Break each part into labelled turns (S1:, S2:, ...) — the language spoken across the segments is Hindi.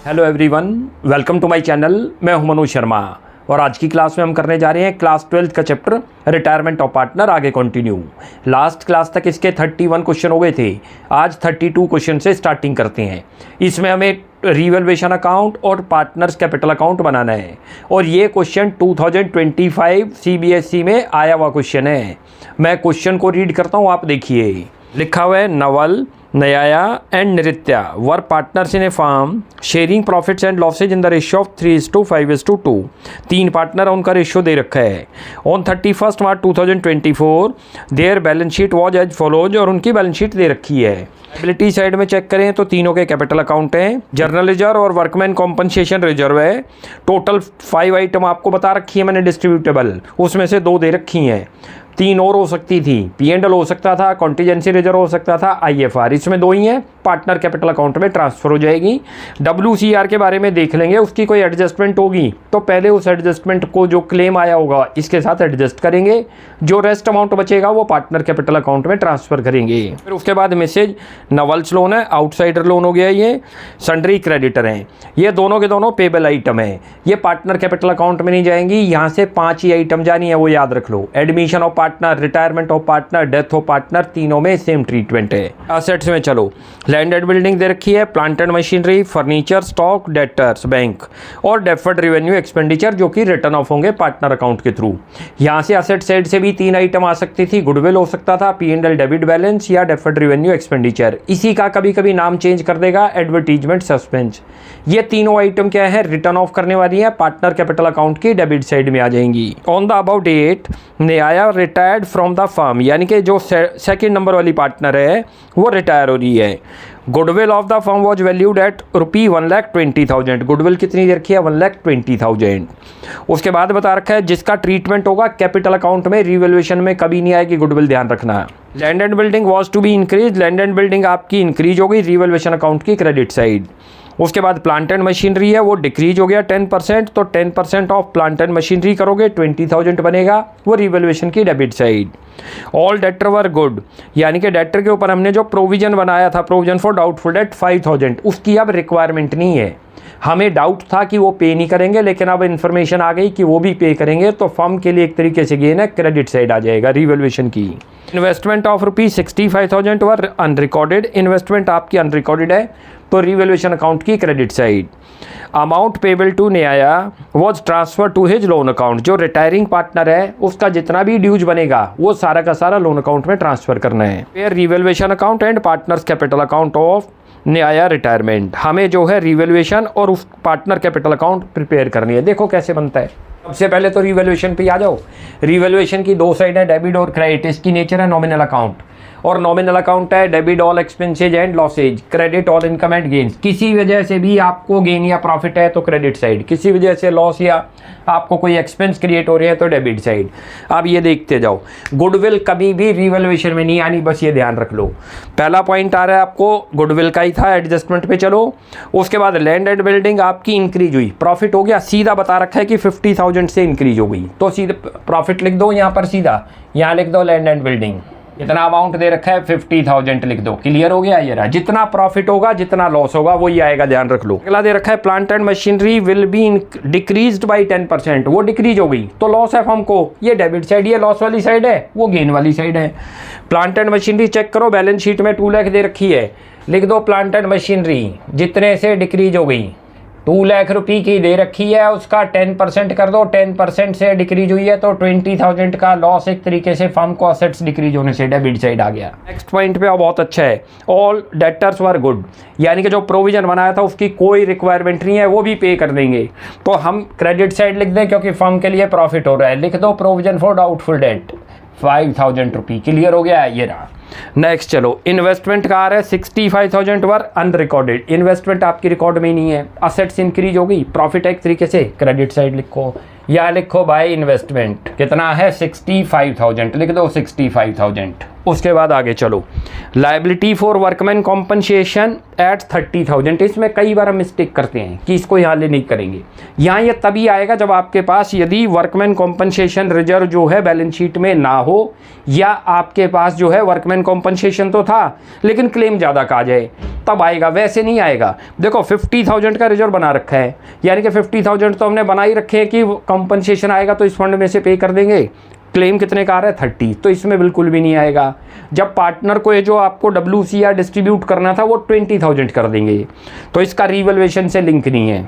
S1: Hello everyone, welcome to my channel. मैं हूं मनोज शर्मा और आज की क्लास में हम करने जा रहे हैं क्लास 12th का चैप्टर रिटायरमेंट ऑफ पार्टनर आगे कंटिन्यू। लास्ट क्लास तक इसके 31 क्वेश्चन हो गए थे। आज 32 क्वेश्चन से स्टार्टिंग करते हैं। इसमें हमें रिवैल्यूएशन अकाउंट और पार्टनर्स कैपिटल अकाउंट बनाना है और ये क्वेश्चन 2025 CBSE में आया हुआ क्वेश्चन है। मैं क्वेश्चन को रीड करता हूँ, आप देखिए। लिखा हुआ है, Naval, Nayaya and Nritya were partners in a firm sharing profits and losses in the ratio of 3:5:2। 3 partner, उनका रेशियो दे रखा है। On 31 March 2024 their balance sheet was as follows, और उनकी बैलेंस शीट दे रखी है। लायबिलिटी साइड में चेक करें तो तीनों के कैपिटल अकाउंट हैं। जर्नल रिजर्व और वर्कमैन कॉम्पनसेशन रिजर्व है। टोटल 5 आइटम आपको बता रखी है मैंने डिस्ट्रीब्यूटेबल, उसमें से 2 दे रखी हैं। 3 और हो सकती थी, P&L हो सकता था, कॉन्टीजेंसी रिजर्व हो सकता था, IFR। इसमें 2 ही हैं। पार्टनर कैपिटल अकाउंट में ट्रांसफर हो जाएगी। WCR के बारे में देख लेंगे, उसकी कोई एडजस्टमेंट होगी तो पहले उस एडजस्टमेंट को जो क्लेम आया होगा इसके साथ एडजस्ट करेंगे। जो रेस्ट अमाउंट बचेगा वो पार्टनर कैपिटल अकाउंट में ट्रांसफर करेंगे। फिर उसके बाद मैसेज, नवल्स लोन है, आउटसाइडर लोन हो गया, ये सन्ड्री क्रेडिटर हैं। ये दोनों के दोनों पेबल आइटम है। ये पार्टनर कैपिटल अकाउंट में नहीं जाएंगी। यहाँ से 5 ही आइटम जानी है, वो याद रख लो। Admission of partner, retirement of partner, death of partner, तीनों में सेम ट्रीटमेंट है। असेट्स में चलो, लैंड एंड बिल्डिंग दे रखी है, plant and machinery, furniture, stock, debtors, bank और डेफर्ड रेवेन्यू एक्सपेंडिचर जो कि रिटर्न ऑफ होंगे पार्टनर अकाउंट के थ्रू। यहाँ से असेट साइड से भी 3 आइटम आ सकती थी। गुडविल हो सकता था, P&L डेबिट बैलेंस या डेफर्ड रेवेन्यू एक्सपेंडिचर। इसी का कभी कभी नाम चेंज कर देगा, एडवर्टीजमेंट सस्पेंस। ये तीनों आइटम क्या है, रिटर्न ऑफ करने वाली है, पार्टनर कैपिटल अकाउंट की डेबिट साइड में आ जाएंगी। On the about date Nayaya retired from the firm, यानी कि जो सेकंड नंबर वाली पार्टनर है वो रिटायर हो रही है। Goodwill of the firm was valued at ₹1,20,000। Goodwill कितनी दे रखी है, 1,20,000। उसके बाद बता रखा है जिसका ट्रीटमेंट होगा कैपिटल अकाउंट में, रिवैल्यूएशन में कभी नहीं आएगी गुडविल, ध्यान रखना। Land and building was to be increase, land and building आपकी इंक्रीज हो गई रिवैल्यूएशन अकाउंट की क्रेडिट साइड। उसके बाद प्लांट एंड मशीनरी है, वो डिक्रीज हो गया 10%, तो 10% ऑफ प्लांट एंड मशीनरी करोगे 20,000 बनेगा, वो रिवैल्यूएशन की debit side. All debtor were good, यानी कि डेटर के ऊपर हमने जो प्रोविजन बनाया था, प्रोविजन फॉर डाउटफुल डेट 5,000, उसकी अब रिक्वायरमेंट नहीं है। हमें डाउट था कि वो पे नहीं करेंगे, लेकिन अब इन्फॉर्मेशन आ गई कि वो भी पे करेंगे, तो फर्म के लिए एक तरीके से गेन है, क्रेडिट साइड आ जाएगा रिवैल्यूएशन की। Investment of ₹65,000 were unrecorded, investment आपकी अनरिकॉर्डेड है तो रिवैल्यूएशन अकाउंट की credit side. Amount payable to Nayaya was transfer to his loan account, जो रिटायरिंग पार्टनर है उसका जितना भी ड्यूज बनेगा वो सारा का सारा लोन अकाउंट में ट्रांसफर करना है। फिर revaluation account and partners capital account of नयाया रिटायरमेंट, हमें जो है रिवैल्यूएशन और उस पार्टनर कैपिटल अकाउंट प्रिपेयर करनी है। देखो कैसे बनता है। सबसे पहले तो रिवैल्यूएशन पे आ जाओ। रिवैल्यूएशन की 2 साइड है, डेबिट और क्रेडिट। इसकी नेचर है नॉमिनल अकाउंट, और नॉमिनल अकाउंट है debit all expenses and losses, credit all income and gains. किसी वजह से भी आपको गेन या प्रॉफिट है तो क्रेडिट साइड, किसी वजह से लॉस या आपको कोई एक्सपेंस क्रिएट हो रही है तो डेबिट साइड। अब ये देखते जाओ, गुडविल कभी भी रिवैल्यूएशन में नहीं आनी, बस ये ध्यान रख लो। पहला पॉइंट आ रहा है आपको, गुडविल का ही था, एडजस्टमेंट पे चलो। उसके बाद लैंड एंड बिल्डिंग आपकी इंक्रीज हुई, प्रॉफिट हो गया, सीधा बता रखा है कि 50,000 से इंक्रीज हो गई, तो सीधा प्रॉफिट लिख दो। यहाँ पर सीधा यहाँ लिख दो लैंड एंड बिल्डिंग, इतना अमाउंट दे रखा है 50,000 लिख दो, क्लियर हो गया। ये रहा, जितना प्रॉफिट होगा जितना लॉस होगा वही आएगा, ध्यान रख लो। अगला दे रखा है plant and machinery will be decreased bye 10%, वो डिक्रीज हो गई तो लॉस है फर्म को, ये डेबिट साइड, ये लॉस वाली साइड है, वो गेन वाली साइड है। प्लांट एंड मशीनरी चेक करो, बैलेंस शीट में 2 लाख दे रखी है, लिख दो प्लांट एंड मशीनरी जितने से डिक्रीज हो गई, 2 लाख रुपये की दे रखी है, उसका 10% कर दो, 10% से डिक्रीज हुई है तो 20,000 का लॉस, एक तरीके से फर्म को असेट्स डिक्रीज होने से डेबिट साइड आ गया। नेक्स्ट पॉइंट पे बहुत अच्छा है, ऑल डेटर्स वर गुड, यानी कि जो प्रोविजन बनाया था उसकी कोई रिक्वायरमेंट नहीं है, वो भी पे कर देंगे, तो हम क्रेडिट साइड लिख दें क्योंकि फर्म के लिए प्रॉफिट हो रहा है। लिख दो प्रोविजन फॉर डाउटफुल डेट 5,000 रुपये, क्लियर हो गया। ये रहा। नेक्स्ट चलो, इन्वेस्टमेंट का आ रहा है 65,000 वर अनरिकॉर्डेड, इन्वेस्टमेंट आपकी रिकॉर्ड में ही नहीं है, असेट्स इंक्रीज हो गई, प्रॉफिट है एक तरीके से, क्रेडिट साइड लिखो या लिखो भाई इन्वेस्टमेंट कितना है 65,000, लिख दो 65,000। उसके बाद आगे चलो, liability for workman compensation at 30,000। इसमें कई बार हम मिस्टेक करते हैं कि इसको यहाँ ले नहीं करेंगे। यहाँ ये तभी आएगा जब आपके पास यदि वर्कमैन कॉम्पनसेशन रिजर्व जो है बैलेंस शीट में ना हो, या आपके पास जो है वर्कमैन कॉम्पनसेशन तो था लेकिन क्लेम ज़्यादा का आ जाए, तब आएगा, वैसे नहीं आएगा। देखो 50,000 का रिजर्व बना रखा है, यानी कि 50,000 तो हमने बना ही रखे हैं कि कॉम्पनसेशन आएगा तो इस फंड में से पे कर देंगे। क्लेम कितने का आ रहा है 30, तो इसमें बिल्कुल भी नहीं आएगा। जब पार्टनर को ये जो आपको WCR डिस्ट्रीब्यूट करना था वो 20,000 कर देंगे, तो इसका रिवैल्यूएशन से लिंक नहीं है।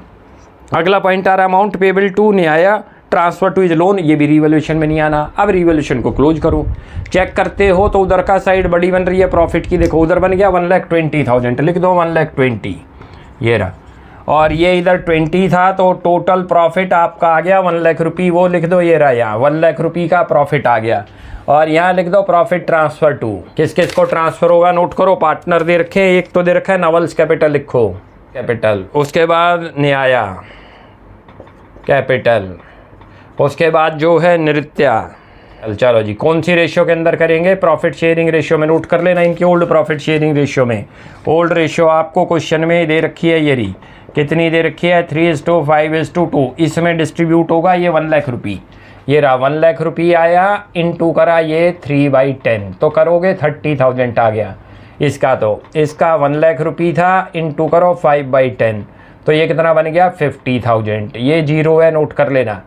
S1: अगला पॉइंट आ रहा है अमाउंट पेबल टू न्याया ट्रांसफर टू इज लोन, ये भी रिवैल्यूएशन में नहीं आना। अब रिवैल्यूएशन को क्लोज करो, चेक करते हो तो उधर का साइड बड़ी बन रही है प्रॉफिट की, देखो उधर बन गया 1,20,000, लिख दो 1,20,000 ये रहा, और ये इधर 20 था तो टोटल प्रॉफिट आपका आ गया 1 लाख रुपये, वो लिख दो ये रहा, यहाँ 1 लाख रुपये का प्रॉफिट आ गया। और यहाँ लिख दो प्रॉफिट ट्रांसफ़र टू, किस किस को ट्रांसफ़र होगा नोट करो। पार्टनर दे रखे हैं, एक तो दे रखा है नवल्स कैपिटल, लिखो कैपिटल, उसके बाद न्याया कैपिटल, उसके बाद जो है नृत्या। चलो जी, कौन सी रेशियो के अंदर करेंगे, प्रॉफिट शेयरिंग रेशियो में, नोट कर लेना इनकी ओल्ड प्रॉफिट शेयरिंग रेशियो में। ओल्ड रेशियो आपको क्वेश्चन में दे रखी है, ये रही, कितनी दे रखी है 3:5:2। इसमें डिस्ट्रीब्यूट होगा ये 1 लाख रुपये, ये रहा 1 लाख रुपये आया, इनटू करा ये 3/10, तो करोगे 30,000 आ गया इसका। तो इसका 1 लाख रुपये था, इनटू करो 5/10, तो ये कितना बन गया 50,000। ये जीरो है, नोट कर लेना,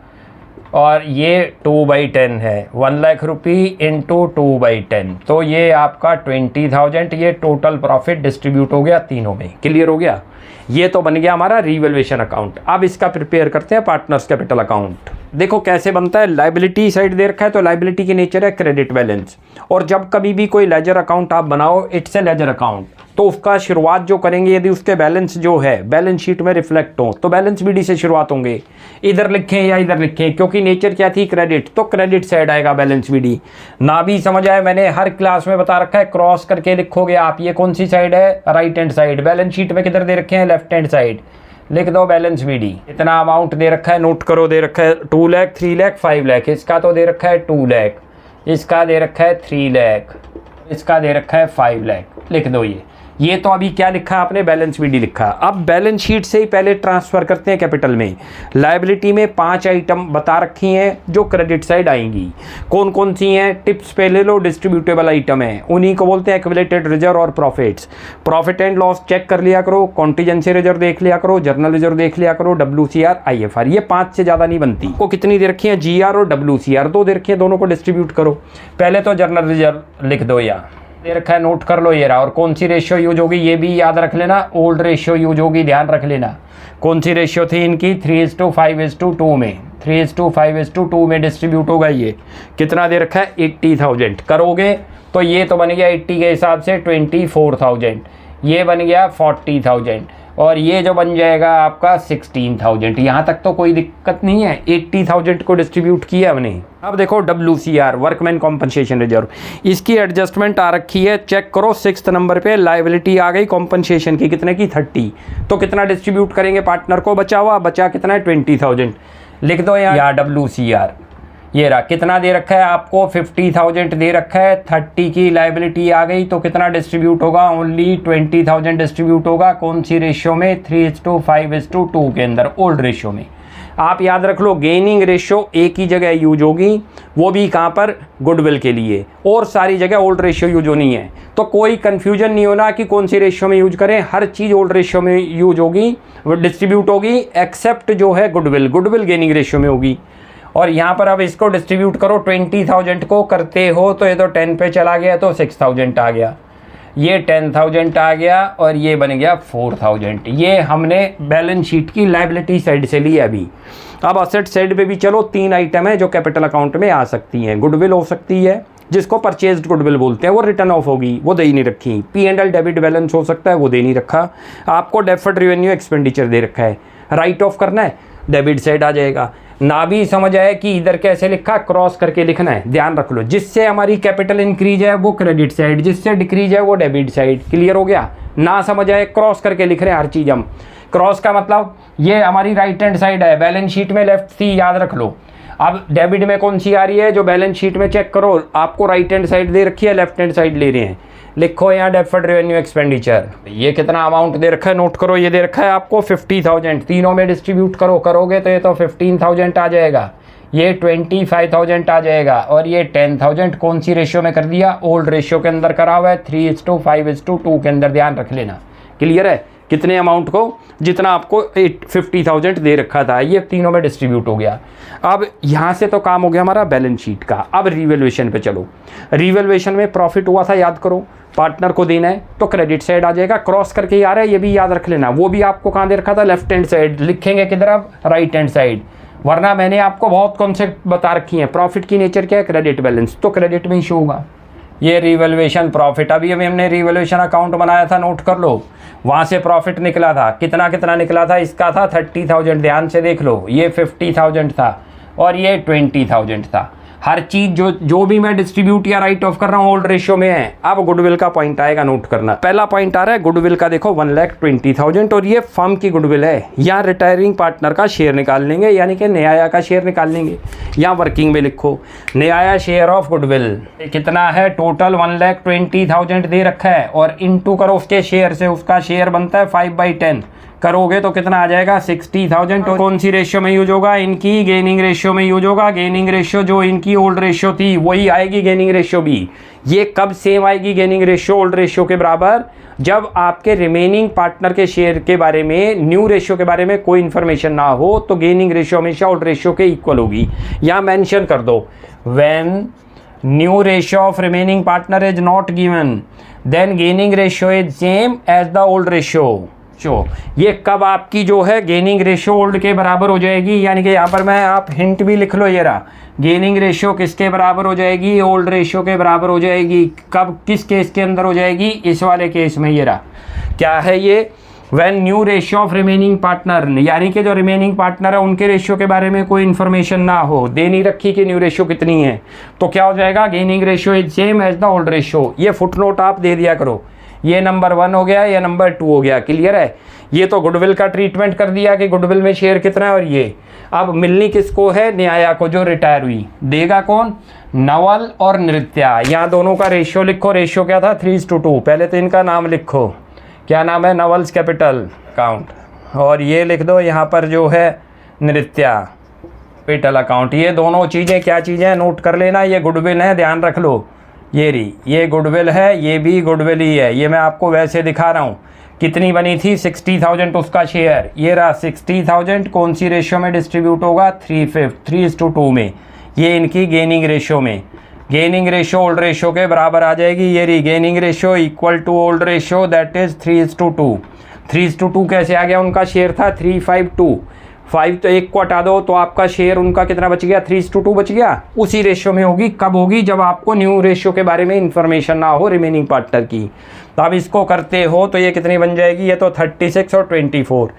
S1: और ये 2/10 है, 1 लाख रुपये इंटू 2/10, तो ये आपका 20,000। ये टोटल प्रॉफिट डिस्ट्रीब्यूट हो गया तीनों में। क्लियर हो गया, ये तो बन गया हमारा रिवैल्यूएशन अकाउंट। अब इसका प्रिपेयर करते हैं पार्टनर्स कैपिटल अकाउंट। देखो कैसे बनता है, लाइबिलिटी साइड दे रखा है, तो लाइबिलिटी की नेचर है क्रेडिट बैलेंस, और जब कभी भी कोई लेजर अकाउंट आप बनाओ, इट्स ए लेजर अकाउंट, तो उसका शुरुआत जो करेंगे यदि उसके बैलेंस जो है बैलेंस शीट में रिफ्लेक्ट हो तो बैलेंस बीडी से शुरुआत होंगे। इधर लिखें या इधर लिखें, क्योंकि नेचर क्या थी क्रेडिट, तो क्रेडिट साइड आएगा बैलेंस बीडी। ना भी समझ आए, मैंने हर क्लास में बता रखा है, क्रॉस करके लिखोगे आप। ये कौन सी साइड है, right hand side. Balance sheet में किधर दे रखे हैं, लेफ्ट हैंड साइड, लिख दो बैलेंस बीडी। इतना अमाउंट दे रखा है, नोट करो, दे रखा है 2 लाख, 3 लाख, 5 लाख। इसका तो दे रखा है 2 लाख, इसका दे रखा है 3 लाख, इसका दे रखा है 5 लाख, लिख दो ये तो अभी क्या लिखा आपने, बैलेंस बीडी लिखा। अब बैलेंस शीट से ही पहले ट्रांसफर करते हैं कैपिटल में। लायबिलिटी में 5 आइटम बता रखी हैं जो क्रेडिट साइड आएंगी। कौन कौन सी हैं, टिप्स पे ले लो, डिस्ट्रीब्यूटेबल आइटम है, उन्हीं को बोलते हैं एक्युमुलेटेड रिजर्व और profits. Profit and loss check कर लिया करो, कॉन्टीजेंसी रिजर्व देख लिया करो, जर्नल रिजर्व देख लिया करो, WCR IFR। ये 5 से ज़्यादा नहीं बनती। को कितनी दे रखी है, GR और WCR 2 दे रखी है, दोनों को डिस्ट्रीब्यूट करो। पहले तो जर्नल रिजर्व लिख दो, या दे रखा है, नोट कर लो ये रहा। और कौन सी रेशियो यूज होगी ये भी याद रख लेना, ओल्ड रेशियो यूज होगी, ध्यान रख लेना। कौन सी रेशियो थी इनकी, 3:5:2 में, 3:5:2 में डिस्ट्रीब्यूट होगा। ये कितना दे रखा है 80,000, करोगे तो ये तो बन गया 80 के हिसाब से 24,000, ये बन गया 40,000, और ये जो बन जाएगा आपका 16,000। यहाँ तक तो कोई दिक्कत नहीं है, 80,000 को डिस्ट्रीब्यूट किया हमने। अब देखो WCR वर्कमैन कॉम्पनसेशन रिजर्व, इसकी एडजस्टमेंट आ रखी है, चेक करो 6th नंबर पे लायबिलिटी आ गई कॉम्पनसेशन की, कितने की 30। तो कितना डिस्ट्रीब्यूट करेंगे पार्टनर को, बचा हुआ, बचा कितना है 20,000, लिख दो यहाँ WCR। ये रहा, कितना दे रखा है आपको 50,000 दे रखा है, 30 की लायबिलिटी आ गई, तो कितना डिस्ट्रीब्यूट होगा, ओनली 20,000 डिस्ट्रीब्यूट होगा। कौन सी रेशियो में, 3:5:2 के अंदर, ओल्ड रेशियो में। आप याद रख लो, गेनिंग रेशियो एक ही जगह यूज होगी, वो भी कहाँ पर, गुडविल के लिए, और सारी जगह ओल्ड रेशियो यूज होनी है। तो कोई कंफ्यूजन नहीं होना कि कौन सी रेशियो में यूज करें, हर चीज़ ओल्ड रेशियो में यूज होगी, डिस्ट्रीब्यूट होगी, एक्सेप्ट जो है गुडविल, गुडविल गेनिंग रेशियो में होगी। और यहाँ पर अब इसको डिस्ट्रीब्यूट करो, 20,000 को करते हो तो ये तो 10 पे चला गया, तो 6,000 आ गया, ये 10,000 आ गया, और ये बन गया 4,000। ये हमने बैलेंस शीट की लायबिलिटी साइड से ली अभी। अब असेट साइड पे भी चलो, 3 आइटम है जो कैपिटल अकाउंट में आ सकती हैं। गुडविल हो सकती है, जिसको परचेज्ड गुडविल बोलते हैं, वो रिटर्न ऑफ होगी, वो दे ही नहीं रखी। P&L डेबिट बैलेंस हो सकता है, वो दे नहीं रखा। आपको डेफर्ड रेवेन्यू एक्सपेंडिचर दे रखा है, राइट ऑफ करना है, डेबिट साइड आ जाएगा। ना भी समझ आए कि इधर कैसे लिखा, क्रॉस करके लिखना है, ध्यान रख लो। जिससे हमारी कैपिटल इंक्रीज है वो क्रेडिट साइड, जिससे डिक्रीज है वो डेबिट साइड। क्लियर हो गया, ना समझ आए क्रॉस करके लिख रहे हैं हर चीज़ हम। क्रॉस का मतलब ये हमारी राइट हैंड साइड है, बैलेंस शीट में लेफ्ट थी, याद रख लो। अब डेबिट में कौन सी आ रही है, जो बैलेंस शीट में चेक करो, आपको राइट हैंड साइड दे रखी है, लेफ्ट हैंड साइड ले रहे हैं। लिखो यहाँ डेफर्ड रेवेन्यू एक्सपेंडिचर, ये कितना अमाउंट दे रखा है, नोट करो। ये दे रखा है आपको 50,000, तीनों में डिस्ट्रीब्यूट करोगे तो ये तो 15,000 आ जाएगा, ये 25,000 आ जाएगा, और ये 10,000 कौन सी रेशियो में कर दिया, ओल्ड रेशियो के अंदर करा हुआ है, 3:5:2 के अंदर, ध्यान रख लेना। क्लियर है, कितने अमाउंट को, जितना आपको 50,000 दे रखा था, ये तीनों में डिस्ट्रीब्यूट हो गया। अब यहाँ से तो काम हो गया हमारा बैलेंस शीट का। अब रिवैल्यूएशन पे चलो। रिवैल्यूएशन में प्रॉफिट हुआ था, याद करो, पार्टनर को देना है तो क्रेडिट साइड आ जाएगा, क्रॉस करके आ रहा है, ये भी याद रख लेना। वो भी आपको कहाँ दे रखा था, लेफ्ट हैंड साइड, लिखेंगे किधर अब, राइट हैंड साइड, वरना मैंने आपको बहुत कॉन्सेप्ट बता रखी है। प्रॉफिट की नेचर क्या है, क्रेडिट बैलेंस, तो क्रेडिट में ही शो होगा। ये रिवैल्यूएशन प्रॉफिट, अभी हमने रिवैल्यूएशन अकाउंट बनाया था, नोट कर लो, वहाँ से प्रॉफिट निकला था, कितना कितना निकला था, इसका था 30,000, ध्यान से देख लो, ये 50,000 था और ये 20,000 था। हर चीज़ जो भी मैं डिस्ट्रीब्यूट या राइट ऑफ कर रहा हूँ ओल्ड रेशियो में है। अब गुडविल का पॉइंट आएगा, नोट करना। पहला पॉइंट आ रहा है गुडविल का, देखो 1,20,000, और ये फर्म की गुडविल है। यहाँ रिटायरिंग पार्टनर का शेयर निकाल लेंगे, यानी कि न्याया का शेयर निकाल लेंगे। यहाँ वर्किंग में लिखो न्याया शेयर ऑफ गुडविल कितना है, टोटल 1,20,000 दे रखा है, और इंटू करो उसके शेयर से, उसका शेयर बनता है 5/10, करोगे तो कितना आ जाएगा, 60,000। और कौन सी रेशियो में यूज होगा, इनकी गेनिंग रेशियो में यूज होगा। गेनिंग रेशियो जो इनकी ओल्ड रेशियो थी वही आएगी गेनिंग रेशियो भी। ये कब सेम आएगी गेनिंग रेशियो ओल्ड रेशियो के बराबर, जब आपके रिमेनिंग पार्टनर के शेयर के बारे में, न्यू रेशियो के बारे में कोई इन्फॉर्मेशन ना हो, तो गेनिंग रेशियो हमेशा ओल्ड रेशियो के इक्वल होगी। यहाँ मेंशन कर दो, when new ratio of remaining partner is not given then gaining ratio is same as the old ratio. ये कब आपकी जो है गेनिंग रेशियो ओल्ड के बराबर हो जाएगी, यानी कि यहाँ पर मैं आप हिंट भी लिख लो, ये रहा, गेनिंग रेशियो किसके बराबर हो जाएगी, ओल्ड रेशियो के बराबर हो जाएगी। कब, किस केस के अंदर हो जाएगी, इस वाले केस में। ये रहा, क्या है ये, when new ratio of remaining partner, यानी कि जो रिमेनिंग पार्टनर है उनके रेशियो के बारे में कोई इन्फॉर्मेशन ना हो, दे नहीं रखी कि न्यू रेशियो कितनी है, तो क्या हो जाएगा, gaining ratio is same as the old ratio. ये फुटनोट आप दे दिया करो, ये नंबर 1 हो गया, ये नंबर 2 हो गया। क्लियर है, ये तो गुडविल का ट्रीटमेंट कर दिया कि गुडविल में शेयर कितना है, और ये अब मिलनी किसको है, न्याया को, जो रिटायर हुई। देगा कौन, नवल और नृत्या। यहाँ दोनों का रेशियो लिखो, रेशियो क्या था, 3:2। पहले तो इनका नाम लिखो, क्या नाम है, नवल्स कैपिटल अकाउंट, और ये लिख दो यहाँ पर जो है नृत्या कैपिटल अकाउंट। ये दोनों चीज़ें क्या चीज़ें हैं, नोट कर लेना, ये गुडविल है, ध्यान रख लो। ये रही, ये गुडविल है, ये भी गुडविल ही है। ये मैं आपको वैसे दिखा रहा हूँ, कितनी बनी थी, 60,000 उसका शेयर। ये रहा 60,000, कौन सी रेशियो में डिस्ट्रीब्यूट होगा, 3:2 में। ये इनकी गेनिंग रेशियो में, गेनिंग रेशियो ओल्ड रेशियो के बराबर आ जाएगी। ये रही gaining ratio equal to old ratio, that is 3:2। 3:2 कैसे आ गया, उनका शेयर था 352, 5 तो 1 को हटा दो तो आपका शेयर उनका कितना बच गया, 3:2 बच गया। उसी रेशियो में होगी, कब होगी, जब आपको न्यू रेशियो के बारे में इंफॉर्मेशन ना हो रिमेनिंग पार्टनर की। तो अब इसको करते हो तो ये कितनी बन जाएगी, ये तो 36 और 24।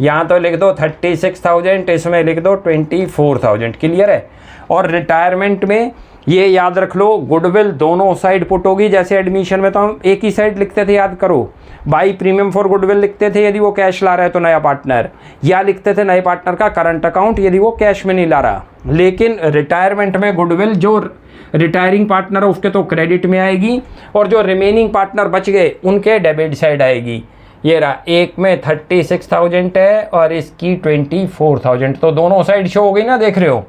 S1: यहाँ तो लिख दो 36,000, इसमें लिख दो 24,000। क्लियर है। और रिटायरमेंट में ये याद रख लो, गुडविल दोनों साइड पुट होगी। जैसे एडमिशन में तो हम एक ही साइड लिखते थे, याद करो, बाई प्रीमियम फॉर गुडविल लिखते थे यदि वो कैश ला रहा है तो नया पार्टनर, या लिखते थे नए पार्टनर का करंट अकाउंट यदि वो कैश में नहीं ला रहा। लेकिन रिटायरमेंट में गुडविल जो रिटायरिंग पार्टनर है उसके तो क्रेडिट में आएगी, और जो रिमेनिंग पार्टनर बच गए उनके डेबिट साइड आएगी। ये रहा, एक में 36,000 है और इसकी 24,000, तो दोनों साइड शो हो गई ना, देख रहे हो।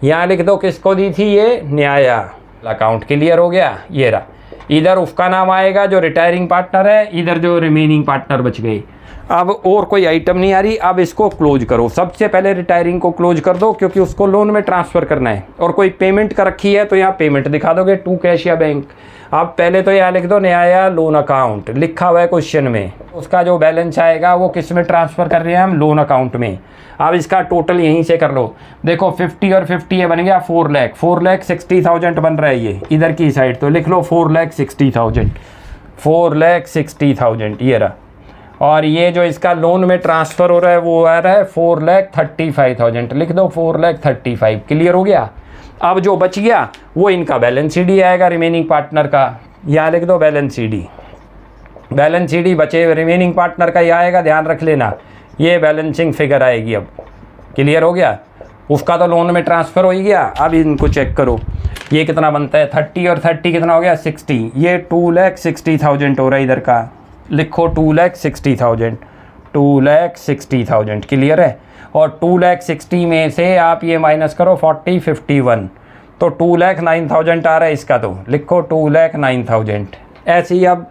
S1: यहाँ लिख दो किसको दी थी, ये न्याया अकाउंट। क्लियर हो गया। ये रहा, इधर उसका नाम आएगा जो रिटायरिंग पार्टनर है, इधर जो रिमेनिंग पार्टनर बच गए। अब और कोई आइटम नहीं आ रही, अब इसको क्लोज करो। सबसे पहले रिटायरिंग को क्लोज कर दो, क्योंकि उसको लोन में ट्रांसफ़र करना है। और कोई पेमेंट का रखी है तो यहाँ पेमेंट दिखा दोगे, टू कैश या बैंक। अब पहले तो यहाँ लिख दो न्याया लोन अकाउंट, लिखा हुआ है क्वेश्चन में। उसका जो बैलेंस आएगा वो किस में ट्रांसफ़र कर रहे हैं हम, लोन अकाउंट में। अब इसका टोटल यहीं से कर लो, देखो 50 और 50 ये बन गया 4 लाख, 4,60,000 बन रहा है ये इधर की साइड, तो लिख लो 4,60,000, 4,60,000 ये रहा। और ये जो इसका लोन में ट्रांसफ़र हो रहा है वो आ रहा है 4,35,000, लिख दो 4,35,000। क्लियर हो गया। अब जो बच गया वो इनका बैलेंस सीडी आएगा रिमेनिंग पार्टनर का, यहाँ लिख दो बैलेंस सीडी। बैलेंस सीडी बचे रिमेनिंग पार्टनर का ही आएगा, ध्यान रख लेना, ये बैलेंसिंग फिगर आएगी। अब क्लियर हो गया। उसका तो लोन में ट्रांसफ़र हो ही गया। अब इनको चेक करो, ये कितना बनता है 30 और 30 कितना हो गया 60, ये 2,60,000 हो रहा है इधर का, लिखो 2,60,000, 2,60,000 क्लियर है। और 2,60,000 में से आप ये माइनस करो 40, 51, तो 2,09,000 आ रहा है इसका, तो लिखो 2,09,000। ऐसे ही अब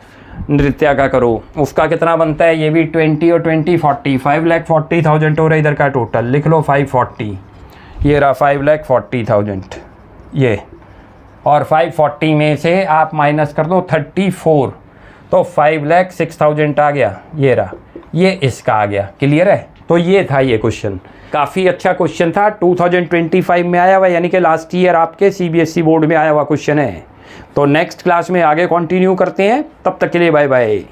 S1: नृत्या का करो, उसका कितना बनता है, ये भी 20 और 20 40, 5,40,000 हो रहा है इधर का टोटल, लिख लो 540, ये रहा 5,40,000 ये। और 540 में से आप माइनस कर दो 34, तो 5,06,000 आ गया, ये रहा, ये इसका आ गया। क्लियर है। तो ये था ये क्वेश्चन, काफ़ी अच्छा क्वेश्चन था, 2025 में आया हुआ, यानी कि लास्ट ईयर आपके CBSE बोर्ड में आया हुआ क्वेश्चन है। तो नेक्स्ट क्लास में आगे कंटिन्यू करते हैं, तब तक के लिए बाय बाय।